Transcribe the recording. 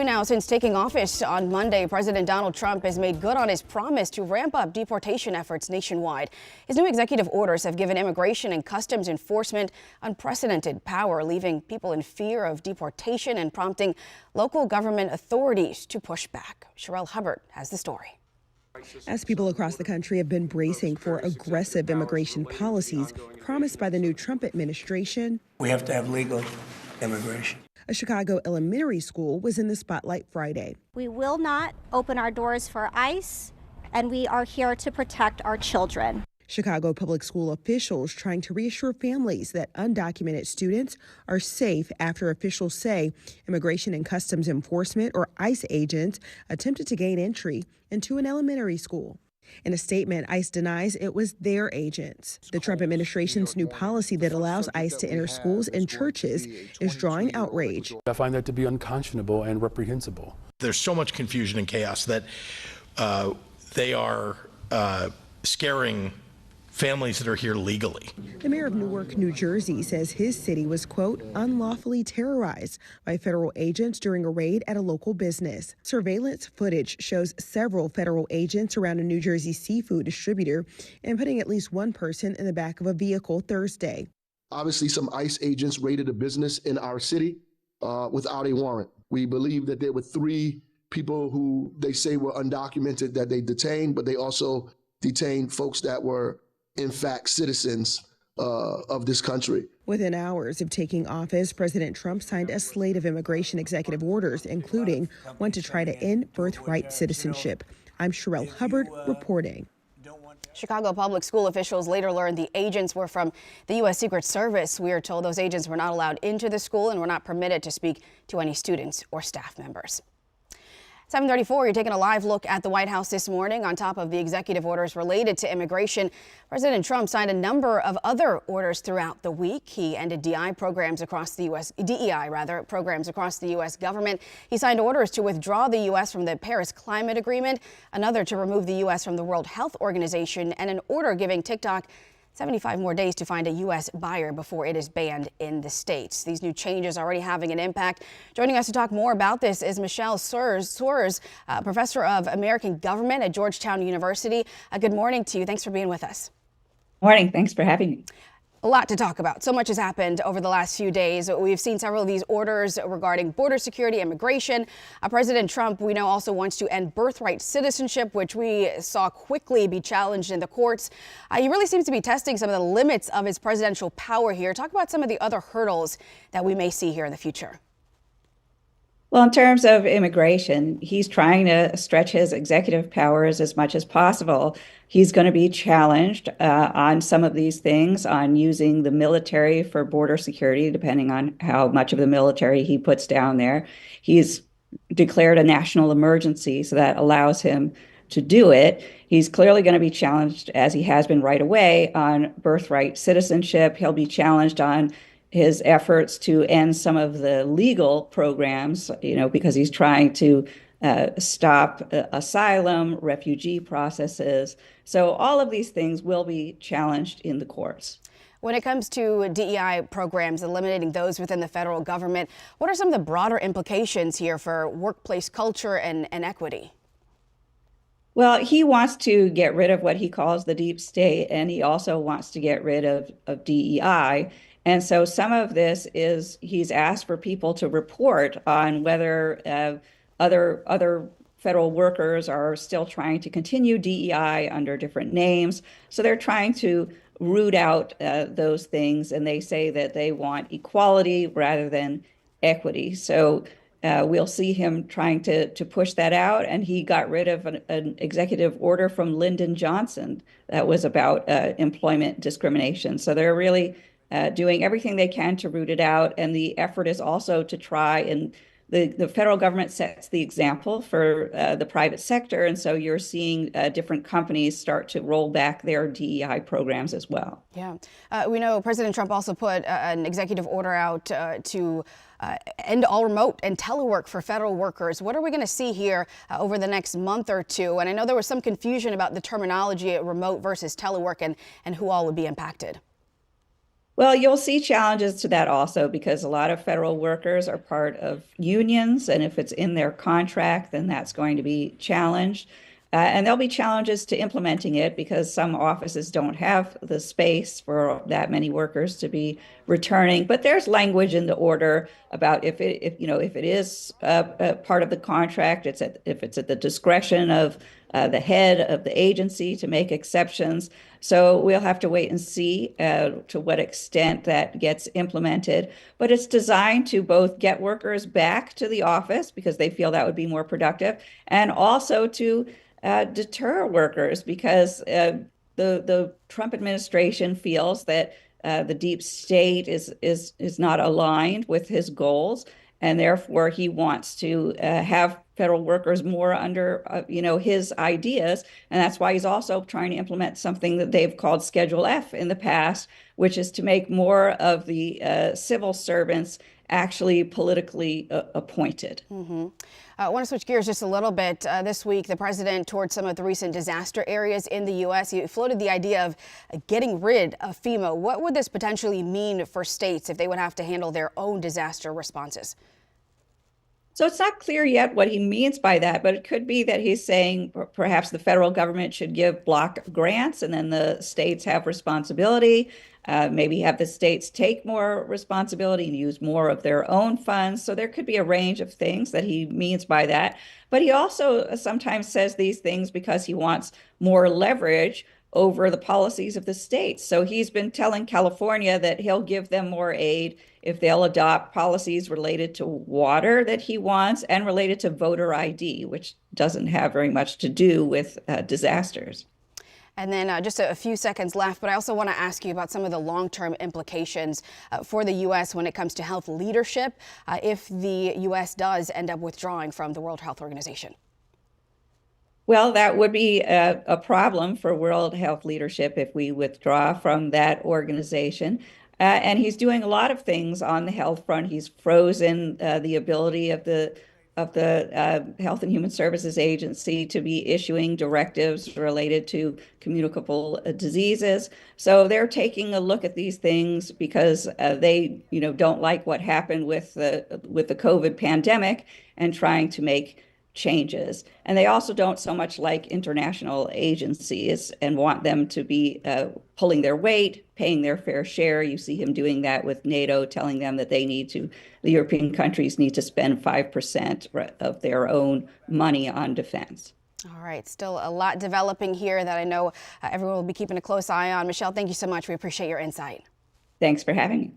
Now, since taking office on Monday, President Donald Trump has made good on his promise to ramp up deportation efforts nationwide. His new executive orders have given immigration and customs enforcement unprecedented power, leaving people in fear of deportation and prompting local government authorities to push back. Michele L has the story. As people across the country have been bracing for aggressive immigration policies promised by the new Trump administration, we have to have legal immigration. A Chicago elementary school was in the spotlight Friday. We will not open our doors for ICE, and we are here to protect our children. Chicago public school officials trying to reassure families that undocumented students are safe after officials say Immigration and Customs Enforcement, or ICE, agents attempted to gain entry into an elementary school. In a statement, ICE denies it was their agents. The Trump administration's new policy that allows ICE to enter schools and churches is drawing outrage. I find that to be unconscionable and reprehensible. There's so much confusion and chaos that they are scaring families that are here legally. The mayor of Newark, New Jersey, says his city was, quote, unlawfully terrorized by federal agents during a raid at a local business. Surveillance footage shows several federal agents around a New Jersey seafood distributor and putting at least one person in the back of a vehicle Thursday. Obviously, some ICE agents raided a business in our city without a warrant. We believe that there were 3 people who they say were undocumented that they detained, but they also detained folks that were in fact citizens of this country. Within hours of taking office, President Trump signed a slate of immigration executive orders, including one to try to end birthright citizenship. I'm Michele L reporting. Chicago public school officials later learned the agents were from the U.S. Secret Service. We are told those agents were not allowed into the school and were not permitted to speak to any students or staff members. 7:34, you're taking a live look at the White House this morning. On top of the executive orders related to immigration, President Trump signed a number of other orders throughout the week. He ended DEI programs across the U.S. government. He signed orders to withdraw the U.S. from the Paris Climate Agreement, another to remove the U.S. from the World Health Organization, and an order giving TikTok 75 more days to find a U.S. buyer before it is banned in the States. These new changes are already having an impact. Joining us to talk more about this is Michele Swers, professor of American government at Georgetown University. Good morning to you. Thanks for being with us. Morning. Thanks for having me. A lot to talk about. So much has happened over the last few days. We've seen several of these orders regarding border security, immigration. President Trump, we know, also wants to end birthright citizenship, which we saw quickly be challenged in the courts. He really seems to be testing some of the limits of his presidential power here. Talk about some of the other hurdles that we may see here in the future. Well, in terms of immigration, he's trying to stretch his executive powers as much as possible. He's going to be challenged on some of these things, on using the military for border security, depending on how much of the military he puts down there. He's declared a national emergency, so that allows him to do it. He's clearly going to be challenged, as he has been right away, on birthright citizenship. He'll be challenged on his efforts to end some of the legal programs, because he's trying to stop asylum, refugee processes. So all of these things will be challenged in the courts. When it comes to DEI programs, eliminating those within the federal government, what are some of the broader implications here for workplace culture and equity? Well, he wants to get rid of what he calls the deep state, and he also wants to get rid of DEI. And so some of this is he's asked for people to report on whether other federal workers are still trying to continue DEI under different names. So they're trying to root out those things, and they say that they want equality rather than equity. So we'll see him trying to push that out. And he got rid of an executive order from Lyndon Johnson that was about employment discrimination. So they're really doing everything they can to root it out. And the effort is also to try, and the federal government sets the example for the private sector. And so you're seeing different companies start to roll back their DEI programs as well. Yeah. We know President Trump also put an executive order out to end all remote and telework for federal workers. What are we going to see here over the next month or two? And I know there was some confusion about the terminology remote versus telework and who all would be impacted. Well, you'll see challenges to that also because a lot of federal workers are part of unions, and if it's in their contract, then that's going to be challenged. And there'll be challenges to implementing it because some offices don't have the space for that many workers to be returning. But there's language in the order about if it is a part of the contract, if it's at the discretion of the head of the agency to make exceptions. So we'll have to wait and see to what extent that gets implemented. But it's designed to both get workers back to the office because they feel that would be more productive, and also to deter workers because the Trump administration feels that the deep state is not aligned with his goals, and therefore he wants to have federal workers more under his ideas, and that's why he's also trying to implement something that they've called Schedule F in the past, which is to make more of the civil servants actually politically appointed. Mm-hmm. I want to switch gears just a little bit. This week, the president toured some of the recent disaster areas in the U.S. He floated the idea of getting rid of FEMA. What would this potentially mean for states if they would have to handle their own disaster responses? So it's not clear yet what he means by that, but it could be that he's saying perhaps the federal government should give block grants and then the states have responsibility. Maybe have the states take more responsibility and use more of their own funds. So there could be a range of things that he means by that. But he also sometimes says these things because he wants more leverage over the policies of the states. So he's been telling California that he'll give them more aid if they'll adopt policies related to water that he wants and related to voter ID, which doesn't have very much to do with disasters. And then just a few seconds left, but I also want to ask you about some of the long-term implications for the U.S. when it comes to health leadership if the U.S. does end up withdrawing from the World Health Organization. Well, that would be a problem for World Health leadership if we withdraw from that organization. And he's doing a lot of things on the health front. He's frozen the ability of the Health and Human Services Agency to be issuing directives related to communicable diseases. So they're taking a look at these things because they, don't like what happened with the COVID pandemic and trying to make changes. And they also don't so much like international agencies and want them to be pulling their weight, paying their fair share. You see him doing that with NATO, telling them that the European countries need to spend 5% of their own money on defense. All right, still a lot developing here that I know everyone will be keeping a close eye on. Michele, thank you so much. We appreciate your insight. Thanks for having me.